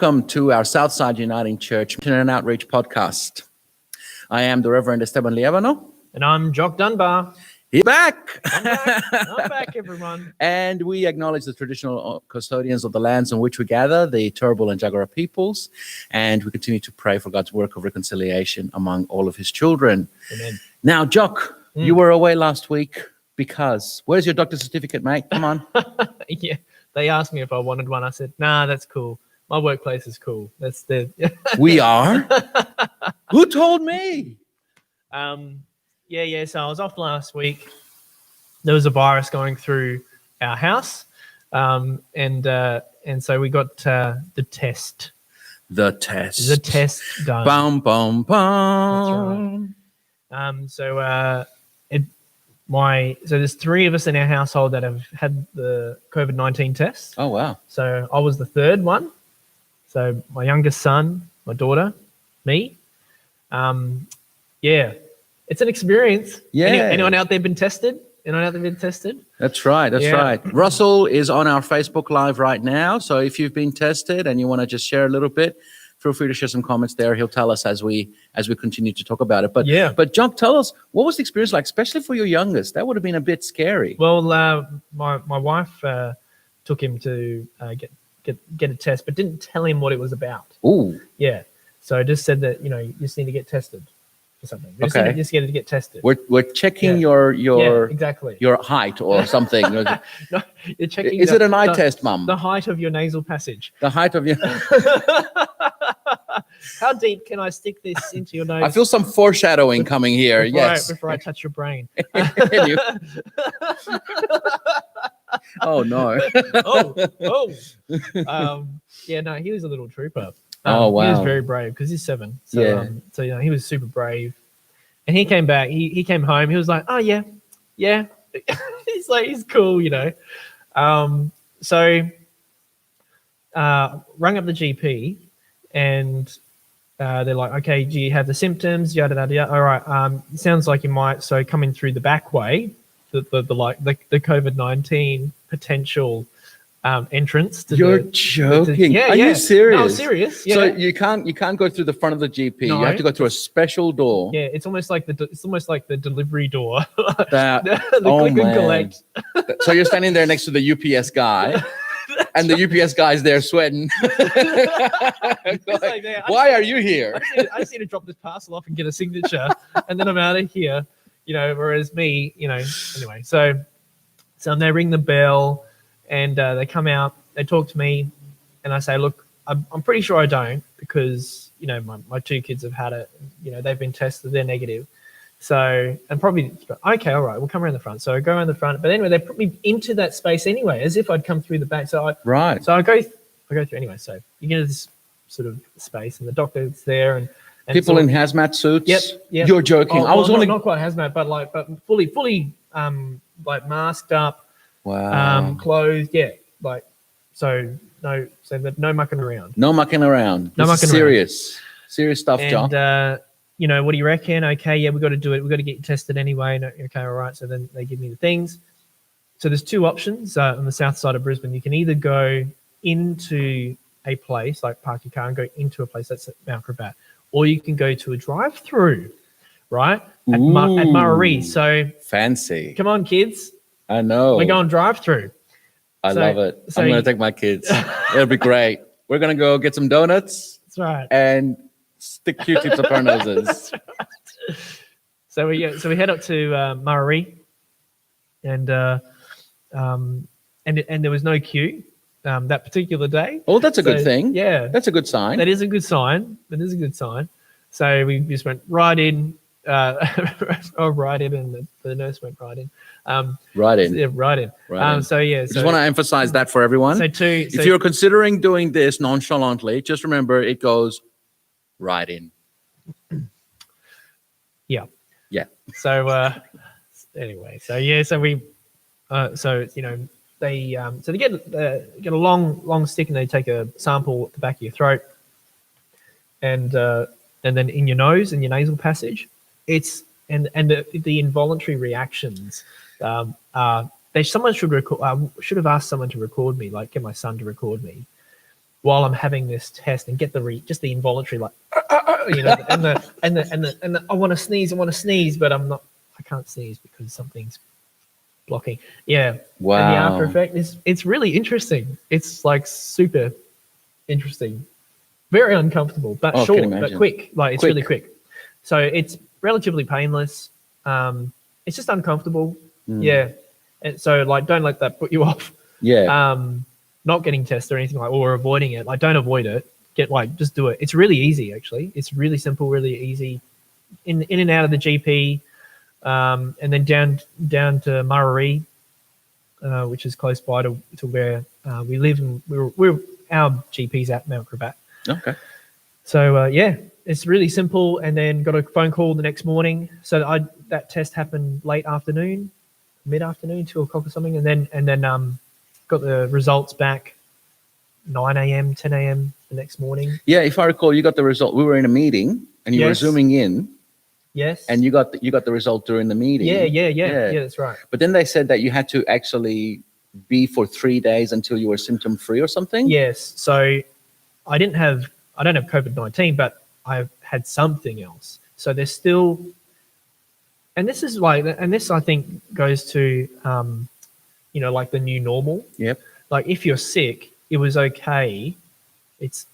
Welcome to our Southside Uniting Church Mission and Outreach podcast. I am the Reverend Esteban Lievano. And I'm Jock Dunbar. He's back. I'm back, everyone. And we acknowledge the traditional custodians of the lands on which we gather, the Turrbal and Jagera peoples. And we continue to pray for God's work of reconciliation among all of his children. Amen. Now, Jock, you were away last week because, where's your doctor's certificate, mate? Come on. Yeah, they asked me if I wanted one. I said, nah, that's cool. My workplace is cool. That's the. We are? Who told me? Yeah. So I was off last week. There was a virus going through our house, and so we got the test. The test. The test done. Bum bum bum. That's right. So there's three of us in our household that have had the COVID-19 test. Oh wow. So I was the third one. So my youngest son, my daughter, me. Yeah, it's an experience. Yeah. Anyone out there been tested? That's right. Right. Russell is on our Facebook Live right now. So if you've been tested and you want to just share a little bit, feel free to share some comments there. He'll tell us as we continue to talk about it. But John, tell us, what was the experience like, especially for your youngest? That would have been a bit scary. Well, my wife took him to get a test, but didn't tell him what it was about. Ooh. Yeah. So I just said that, you just need to get tested for something. You just need to get tested. We're checking your exactly. your height or something. No, you're checking. Is it an eye test, Mum? The height of your nasal passage. The height of your. How deep can I stick this into your nose? I feel some foreshadowing coming here. Before I touch your brain. Oh no. No, he was a little trooper. Oh wow. He was very brave because he's 7. So he was super brave. And he came back. He came home. He was like, oh yeah. he's cool, So rung up the GP, and they're like, okay, do you have the symptoms? Yada yada yada. All right. Sounds like you might. So coming through the back way, the COVID-19 potential entrance. You're joking. Are you serious? No, I'm serious. Yeah. So you can't go through the front of the GP. No. You have to go through a special door. Yeah, it's almost like the delivery door. The click and collect. So you're standing there next to the UPS guy. And the UPS guy's there sweating. Why are you here? I just need to drop this parcel off and get a signature, and then I'm out of here. Whereas me, anyway. So they ring the bell, and they come out. They talk to me, and I say, "Look, I'm pretty sure I don't, because my 2 kids have had it. They've been tested. They're negative. So, and probably, okay, all right, we'll come around the front." So I go around the front, but anyway, they put me into that space anyway, as if I'd come through the back. So I go through anyway. So you get into this sort of space, and the doctor's there, and people in hazmat suits. Yep. You're joking. I was only not quite hazmat, but fully masked up. Wow. Clothed. Yeah. So no mucking around. No mucking around. Serious stuff, John. And what do you reckon? Okay, yeah, we got to do it. We got to get you tested anyway. No, okay, all right. So then they give me the things. So there's 2 options on the south side of Brisbane. You can either go into a place, like park your car and go into a place that's at Mount Gravatt, or you can go to a drive-through, right? At Murray. So fancy. Come on, kids. I know. We're going drive-through. I love it. I'm going to take my kids. It'll be great. We're going to go get some donuts. That's right. And stick Q-tips up our noses. Right. So we head up to Murray, and there was no queue that particular day. Oh, that's a good thing. Yeah, that's a good sign. That is a good sign. So we just went right in. Right in, and the nurse went right in. Right in. Yeah, right in. So yeah. Just want to emphasize that for everyone. If you're considering doing this nonchalantly, just remember it goes right in. Yeah. So anyway, so we, they get a long stick, and they take a sample at the back of your throat, and then in your nose and your nasal passage. It's and the involuntary reactions someone should record. Should have asked someone to record me, like get my son to record me, while I'm having this test and get just the involuntary like, and the I want to sneeze, but I can't sneeze because something's blocking. Yeah. Wow. And the after effect it's really interesting. It's like super interesting, very uncomfortable, but short, but quick. Like it's really quick. So it's relatively painless. It's just uncomfortable. Yeah. And so like, don't let that put you off. Yeah. Not getting tested or anything like, or avoiding it. Like, don't avoid it. Just do it. It's really easy, actually. It's really simple, really easy. In and out of the GP, and then down to Murray, which is close by to where we live, and our GP's at Mount Gravatt. Okay. So yeah, it's really simple. And then got a phone call the next morning. So that test happened late afternoon, mid-afternoon, 2:00 or something, and then got the results back 9 a.m., 10 a.m. the next morning. Yeah, if I recall, you got the result. We were in a meeting, and you were zooming in. Yes. And you got the result during the meeting. Yeah, that's right. But then they said that you had to actually be for 3 days until you were symptom free or something. Yes. So I don't have COVID-19, but I've had something else. So there's still, and this I think goes to, like the new normal. Yep. Like if you're sick, it was okay. It's,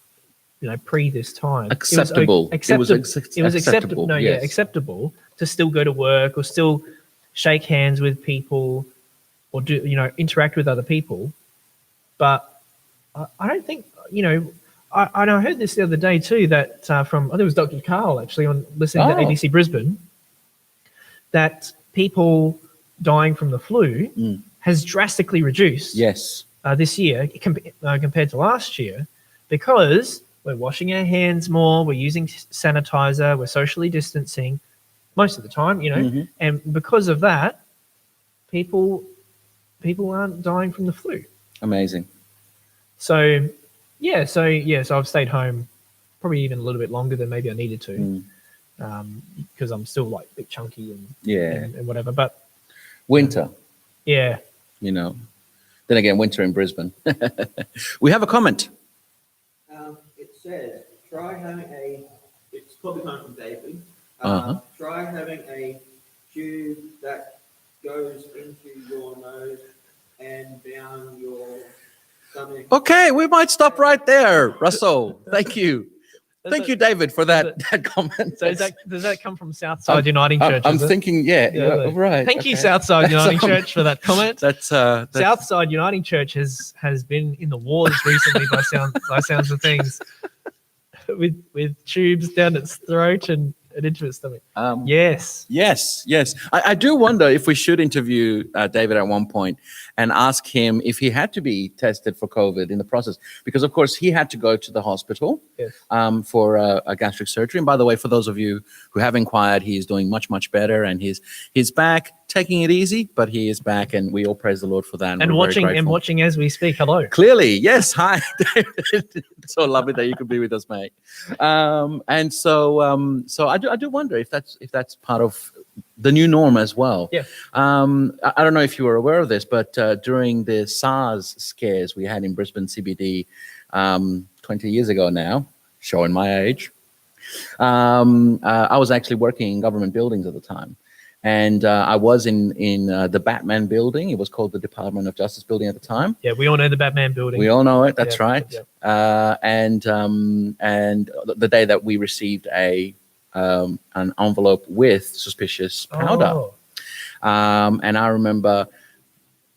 pre this time. Acceptable. It was acceptable. No, yes. Yeah, acceptable to still go to work or still shake hands with people or do, interact with other people. But I don't think, I heard this the other day too, that I think it was Dr. Carl actually on listening to ABC Brisbane, that people dying from the flu has drastically reduced. Yes. This year compared to last year, because we're washing our hands more, we're using sanitizer, we're socially distancing most of the time, and because of that, people aren't dying from the flu. Amazing. So I've stayed home probably even a little bit longer than maybe I needed to, because I'm still like a bit chunky and whatever. But winter. Yeah. Then again, winter in Brisbane. We have a comment. It says, try having it's probably coming from David. Try having a tube that goes into your nose and down your stomach. Okay, we might stop right there, Russell. Thank you. Thank you, David, for that comment. So does that come from Southside Uniting Church? I'm thinking, right. Thank you, Southside Uniting Church, for that comment. That's Southside Uniting Church has been in the wars recently by sounds of things, with tubes down its throat and into its stomach. Yes. I do wonder if we should interview David at one point and ask him if he had to be tested for COVID in the process, because of course he had to go to the hospital for a gastric surgery. And by the way, for those of you who have inquired, he is doing much, much better, and he's back, taking it easy, but he is back, and we all praise the Lord for that. And watching as we speak. Hello. Clearly, yes. Hi, David. So lovely that you could be with us, mate. And so I do wonder if that's part of the new norm as well. Yeah. I don't know if you were aware of this, but during the SARS scares we had in Brisbane CBD 20 years ago now, showing my age, I was actually working in government buildings at the time. And I was in the Batman building. It was called the Department of Justice building at the time. Yeah, we all know the Batman building. We all know it. That's right. Yeah. And the day that we received an envelope with suspicious powder. And I remember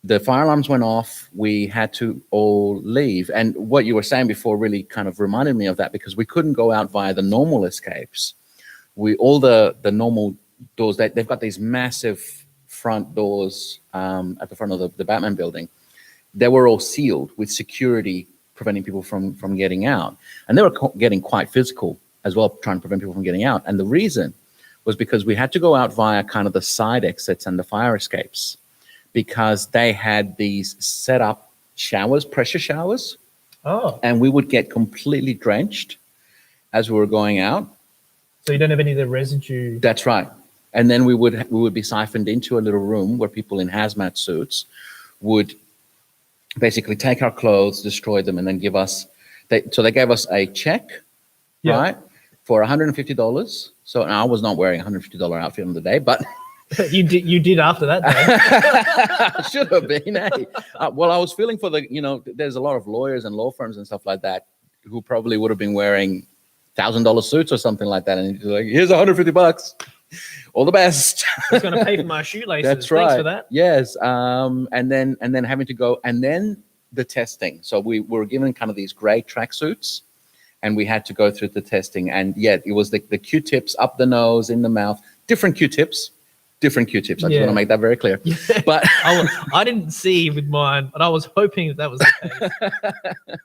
the fire alarms went off. We had to all leave. And what you were saying before really kind of reminded me of that, because we couldn't go out via the normal escapes. All the normal doors, they've got these massive front doors at the front of the Batman building. They were all sealed with security preventing people from getting out. And they were getting quite physical as well, trying to prevent people from getting out. And the reason was because we had to go out via kind of the side exits and the fire escapes, because they had these set up showers, pressure showers. And we would get completely drenched as we were going out. So you don't have any of the residue. That's right. And then we would be siphoned into a little room where people in hazmat suits would basically take our clothes, destroy them, and then give us They gave us a check, Yeah. right, for $150. So and I was not wearing a $150 outfit on the day, but You did after that day. should have been. Hey, well, I was feeling for there's a lot of lawyers and law firms and stuff like that who probably would have been wearing $1,000 suits or something like that, and like, here's $150. All the best. It's going to pay for my shoelaces. That's right. Thanks for that. Yes. And then having to go, and then the testing. So we were given kind of these gray tracksuits, and we had to go through the testing. And it was the Q-tips up the nose, in the mouth, different Q-tips. I just want to make that very clear. Yeah. But I didn't see with mine, but I was hoping that was the case.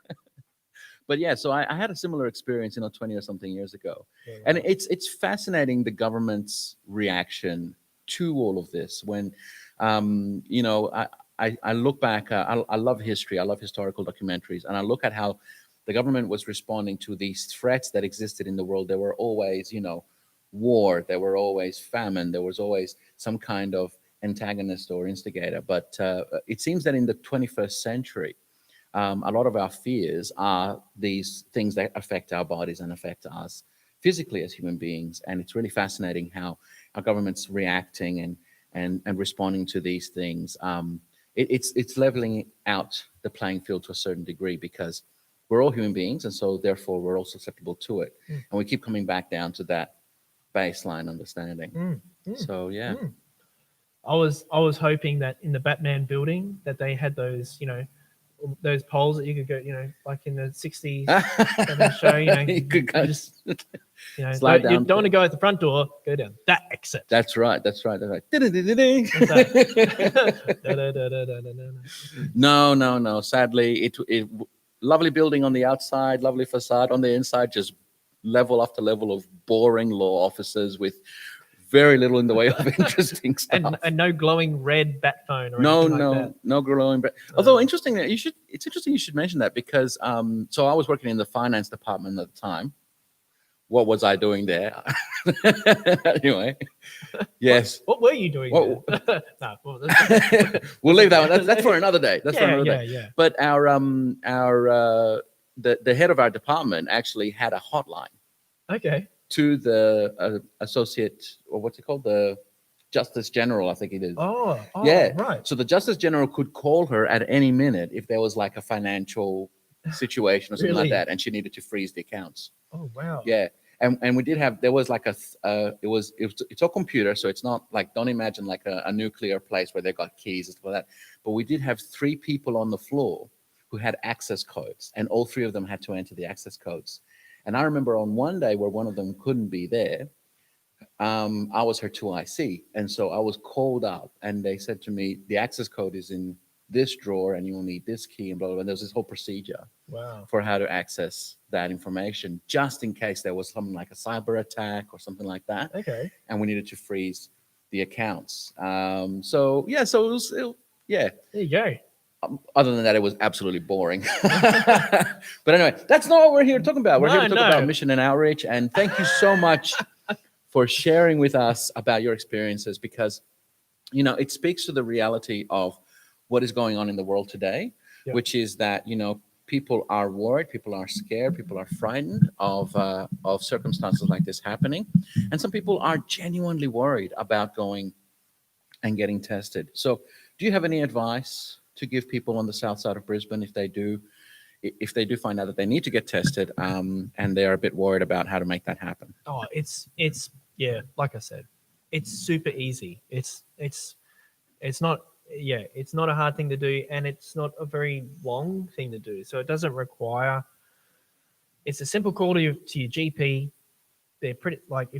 But yeah, so I had a similar experience, 20 or something years ago. Yeah, And it's fascinating, the government's reaction to all of this. When, I look back, I love history, I love historical documentaries, and I look at how the government was responding to these threats that existed in the world. There were always, war, there were always famine, there was always some kind of antagonist or instigator. But it seems that in the 21st century, a lot of our fears are these things that affect our bodies and affect us physically as human beings. And it's really fascinating how our government's reacting and responding to these things. It's leveling out the playing field to a certain degree, because we're all human beings, and so therefore we're all susceptible to it. And we keep coming back down to that baseline understanding. So yeah. I was hoping that in the Batman building that they had those, those poles that you could go, like in the 60s show, you could go, just, slide down. You don't want to go at the front door, go down that exit. That's right. No. Sadly, it lovely building on the outside, lovely facade on the inside, just level after level of boring law offices with very little in the way of interesting stuff. and no glowing red bat phone or no anything like that. No glowing although interesting that it's interesting you should mention that, because so I was working in the finance department at the time. What was I doing there? Anyway, yes. What were you doing there? No, we'll leave that one. That's for another day. That's for another day. Yeah. But the head of our department actually had a hotline Okay. to the associate, or what's it called, the Justice General, I think it is. Oh, yeah, right. So the Justice General could call her at any minute if there was like a financial situation or something Really? like that, and she needed to freeze the accounts. Oh, wow. Yeah, and we did have, there was like it's a computer, so it's not like, don't imagine like a nuclear place where they got keys and stuff like that. But we did have 3 people on the floor who had access codes, and all 3 of them had to enter the access codes. And I remember on one day where one of them couldn't be there, I was her 2IC. And so I was called up, and they said to me, the access code is in this drawer and you will need this key and blah, blah, blah. And there was this whole procedure for how to access that information, just in case there was something like a cyber attack or something like that. Okay. And we needed to freeze the accounts. So it was, yeah. There you go. Other than that, it was absolutely boring. But anyway, that's not what we're here talking about. We're here to talk about mission and outreach. And thank you so much for sharing with us about your experiences, because, it speaks to the reality of what is going on in the world today, which is that, people are worried, people are scared, people are frightened of circumstances like this happening. And some people are genuinely worried about going and getting tested. So do you have any advice to give people on the south side of Brisbane if they do find out that they need to get tested, and they're a bit worried about how to make that happen? Oh, it's like I said, it's super easy. It's not a hard thing to do, and it's not a very long thing to do. So it doesn't require. It's a simple call to your GP. They're pretty, like,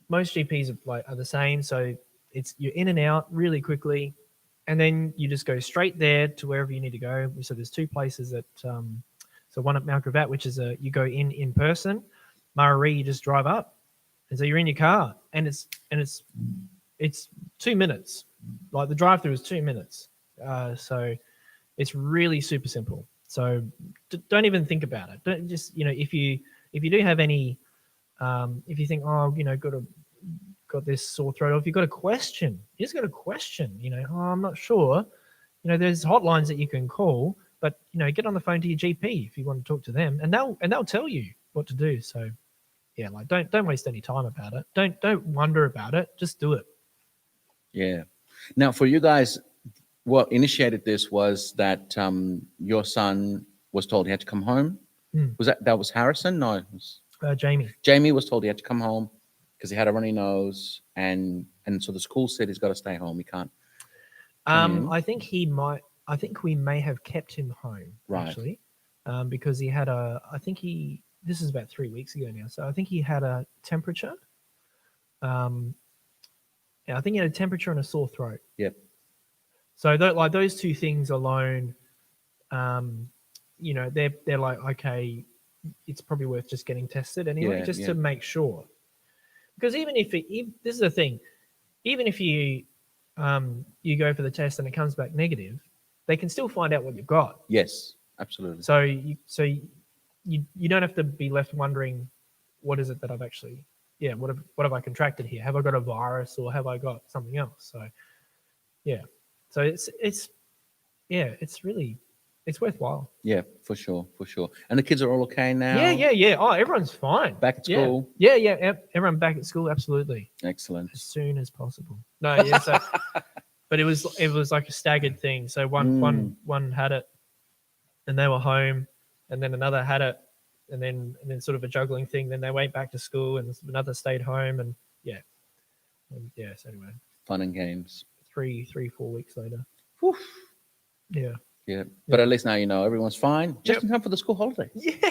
most GPs are the same. So you're in and out really quickly. And then you just go straight there to wherever you need to go. So there's 2 places so one at Mount Gravatt, which is you go in person. Murray, you just drive up, and so you're in your car, and it's 2 minutes. Like, the drive-through is 2 minutes. So it's really super simple. So don't even think about it. Don't just, if you do have any, if you think, got this sore throat, or if you've got a question, you just got a question, I'm not sure, there's hotlines that you can call. But get on the phone to your GP if you want to talk to them, and they'll tell you what to do. So yeah, like don't waste any time about it. Don't wonder about it. Just do it. Yeah. Now, for you guys, what initiated this was that your son was told he had to come home. Was that was Harrison? No, it was Jamie. Jamie was told he had to come home because he had a runny nose, and so the school said he's got to stay home. He can't. I think we may have kept him home Right. actually, because he had this is about 3 weeks ago now. So I think he had a temperature. I think he had a temperature and a sore throat. Yep. So those two things alone, they're like, okay, it's probably worth just getting tested anyway, to make sure. Because even if this is the thing, even if you go for the test and it comes back negative, they can still find out what you've got. Yes, absolutely. So you don't have to be left wondering, what is it that I've actually, what have I contracted here? Have I got a virus or have I got something else? So so it's worthwhile. Yeah, for sure. And the kids are all okay now? Yeah. Oh, everyone's fine. Back at school? Yeah. Everyone back at school, absolutely. Excellent. As soon as possible. No, yeah. So, but it was like a staggered thing. So one had it, and they were home, and then another had it, and then sort of a juggling thing. Then they went back to school, and another stayed home, and So anyway, Fun and games. 3-4 weeks later. Whew. Yeah. Yeah, but at least now everyone's fine. Just in time for the school holidays. Yeah.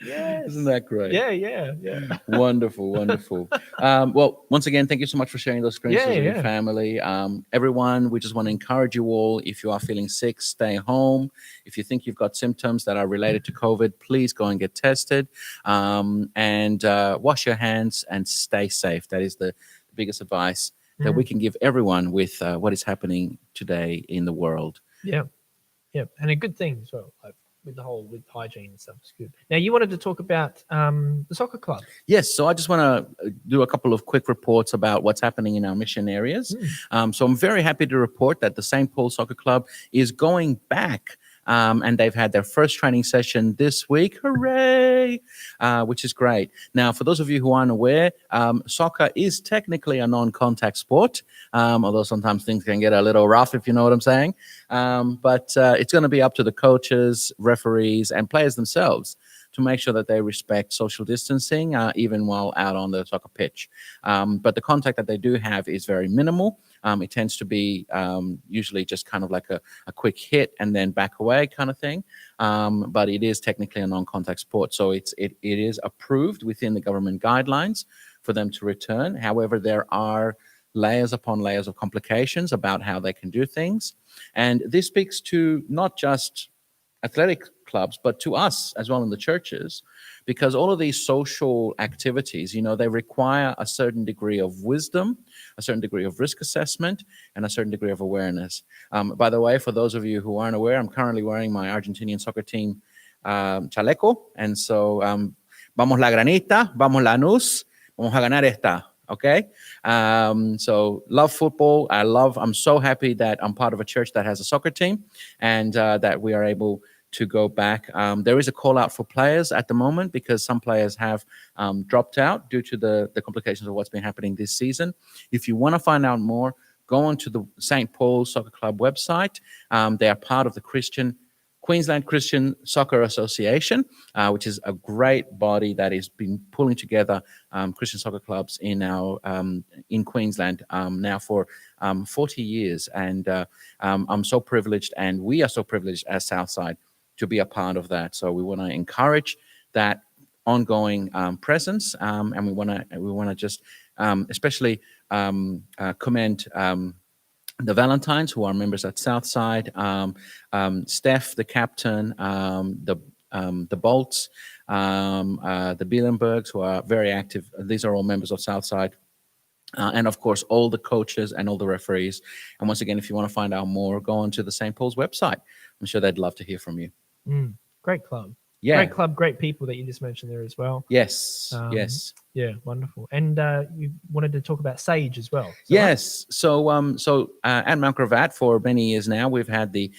Yes. Isn't that great? Yeah. Wonderful. Well, once again, thank you so much for sharing those experiences with your family. Everyone, we just want to encourage you all. If you are feeling sick, stay home. If you think you've got symptoms that are related to COVID, please go and get tested. And wash your hands and stay safe. That is the biggest advice that we can give everyone with what is happening today in the world. Yeah. And a good thing as well, like with hygiene and stuff. It's good. Now, you wanted to talk about the soccer club. Yes, so I just want to do a couple of quick reports about what's happening in our mission areas. So I'm very happy to report that the St. Paul Soccer Club is going back. And they've had their first training session this week. Hooray! Which is great. Now, for those of you who aren't aware, soccer is technically a non-contact sport, although sometimes things can get a little rough, if you know what I'm saying. But it's going to be up to the coaches, referees, and players themselves to make sure that they respect social distancing, even while out on the soccer pitch. But the contact that they do have is very minimal. It tends to be usually just kind of like a quick hit and then back away kind of thing. But it is technically a non-contact sport. So it is approved within the government guidelines for them to return. However, there are layers upon layers of complications about how they can do things. And this speaks to not just athletic clubs, but to us as well in the churches, because all of these social activities, they require a certain degree of wisdom, a certain degree of risk assessment, and a certain degree of awareness. By the way, for those of you who aren't aware, I'm currently wearing my Argentinian soccer team chaleco, and so vamos la granita, vamos Lanús, vamos a ganar esta. Okay. So love football. I'm so happy that I'm part of a church that has a soccer team and that we are able to go back. There is a call out for players at the moment because some players have dropped out due to the complications of what's been happening this season. If you want to find out more, go on to the St. Paul Soccer Club website. They are part of the Queensland Christian Soccer Association, which is a great body that has been pulling together Christian soccer clubs in Queensland now for 40 years. And I'm so privileged, and we are so privileged as Southside to be a part of that. So we want to encourage that ongoing presence, and we want to just especially commend the Valentines, who are members at Southside, Steph, the captain, the Bolts, the Bielenbergs, who are very active. These are all members of Southside. And of course, all the coaches and all the referees. And once again, if you want to find out more, go on to the St. Paul's website. I'm sure they'd love to hear from you. Great club. Yeah. Great club, great people that you just mentioned there as well. Yes, yes. Yeah, wonderful. And you wanted to talk about Sage as well. Yes. Right? So at Mount Gravatt for many years now, we've had the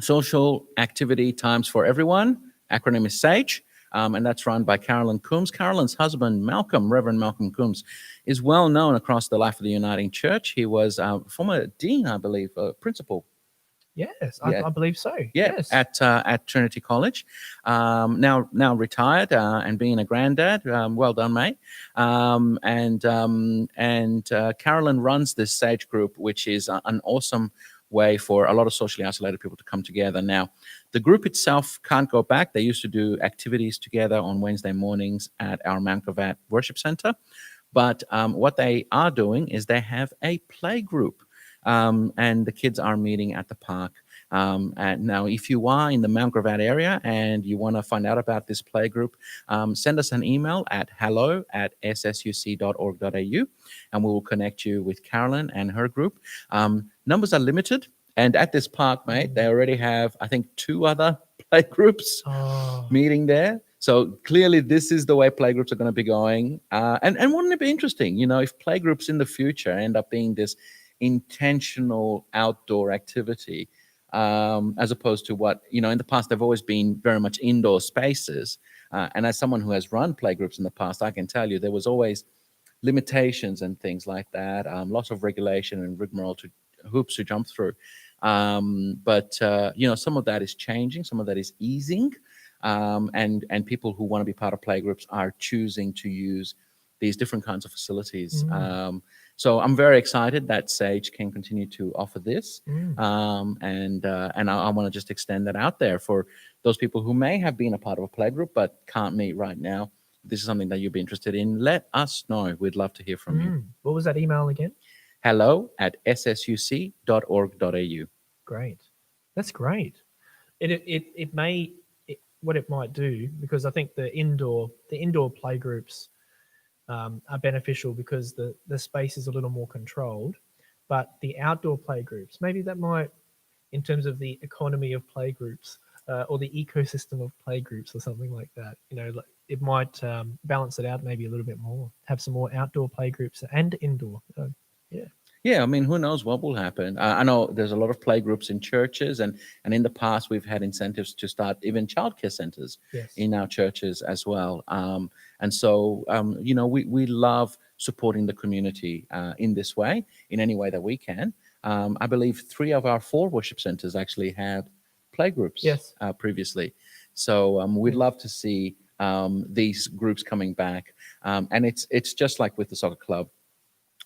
Social Activity Times for Everyone. Acronym is SAGE. And that's run by Carolyn Coombs. Carolyn's husband, Malcolm, Reverend Malcolm Coombs, is well known across the life of the Uniting Church. He was former dean, I believe, principal. Yes, Yeah. I believe so. Yeah, Yes. at Trinity College. Now retired and being a granddad. Well done, mate. Carolyn runs this SAGE group, which is an awesome way for a lot of socially isolated people to come together. Now, the group itself can't go back. They used to do activities together on Wednesday mornings at our Mount Gravatt Worship Center. But what they are doing is they have a play group, and the kids are meeting at the park. And now, if you are in the Mount Gravatt area and you want to find out about this play group, send us an email at hello@ssuc.org.au, and we will connect you with Carolyn and her group. Numbers are limited. And at this park, mate, they already have, I think, 2 other play groups meeting there. So clearly, this is the way playgroups are going to be going. And wouldn't it be interesting, if playgroups in the future end up being this intentional outdoor activity, as opposed to what, in the past, they've always been very much indoor spaces. And as someone who has run playgroups in the past, I can tell you there was always limitations and things like that, lots of regulation and rigmarole hoops to jump through. But some of that is changing, some of that is easing. And people who want to be part of playgroups are choosing to use these different kinds of facilities. So I'm very excited that SAGE can continue to offer this. And I want to just extend that out there for those people who may have been a part of a playgroup but can't meet right now. If this is something that you'd be interested in, let us know. We'd love to hear from you. What was that email again? hello@ssuc.org.au. Great. That's great. What it might do, because I think the indoor playgroups are beneficial because the space is a little more controlled, but the outdoor playgroups, maybe that might, in terms of the economy of playgroups or the ecosystem of playgroups or something like that, it might balance it out maybe a little bit more, have some more outdoor playgroups and indoor. Yeah, I mean, who knows what will happen? I know there's a lot of playgroups in churches, and in the past we've had incentives to start even childcare centers in our churches as well. And so, we love supporting the community in this way, in any way that we can. I believe 3 of our 4 worship centers actually had playgroups previously. So we'd love to see these groups coming back. And it's just like with the soccer club.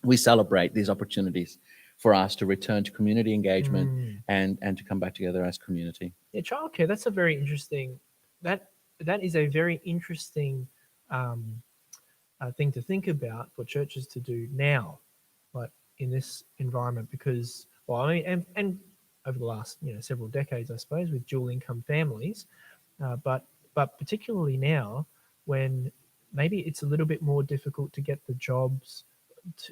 We celebrate these opportunities for us to return to community engagement and to come back together as community. Yeah, childcare, that's a very interesting, that is a very interesting thing to think about for churches to do now, like in this environment, because, and over the last, several decades, I suppose, with dual income families, but particularly now when maybe it's a little bit more difficult to get the jobs,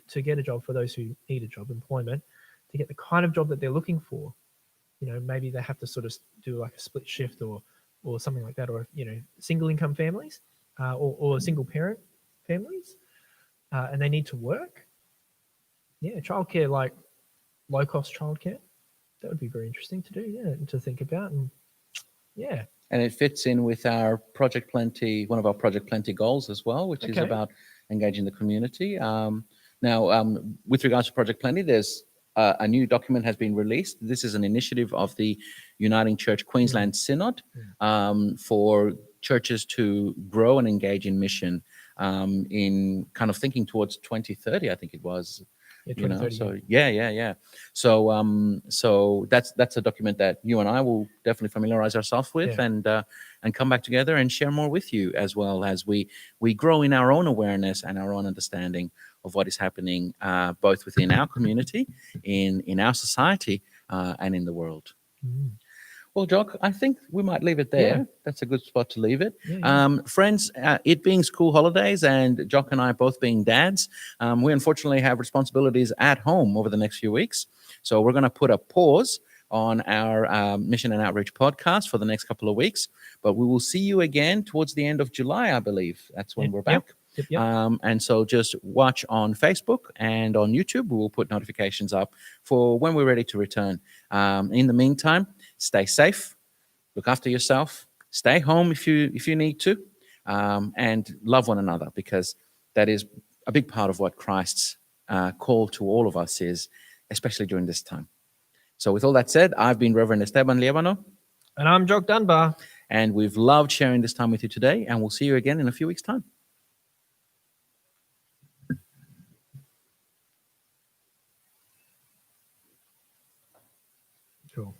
to get a job for those who need a job, employment, to get the kind of job that they're looking for. Maybe they have to sort of do like a split shift or something like that, or, single income families or single parent families, and they need to work. Yeah, childcare, like low cost childcare, that would be very interesting to do, and to think about. And and it fits in with our Project Plenty, one of our Project Plenty goals as well, which is about engaging the community. Now, with regards to Project Plenty, there's a new document has been released. This is an initiative of the Uniting Church Queensland Synod for churches to grow and engage in mission in kind of thinking towards 2030, I think it was. So so that's a document that you and I will definitely familiarize ourselves with and come back together and share more with you, as well as we grow in our own awareness and our own understanding of what is happening both within our community, in our society, and in the world. Well, Jock, I think we might leave it there. Yeah. That's a good spot to leave it. Friends, it being school holidays and Jock and I both being dads, we unfortunately have responsibilities at home over the next few weeks. So we're going to put a pause on our Mission and Outreach podcast for the next couple of weeks. But we will see you again towards the end of July, I believe. That's when we're back. Yep. And so just watch on Facebook and on YouTube. We will put notifications up for when we're ready to return. In the meantime, stay safe, look after yourself, stay home if you need to, and love one another, because that is a big part of what Christ's call to all of us is, especially during this time. So with all that said, I've been Reverend Esteban Liébano, And I'm Jock Dunbar. and we've loved sharing this time with you today, and we'll see you again in a few weeks' time. Cool.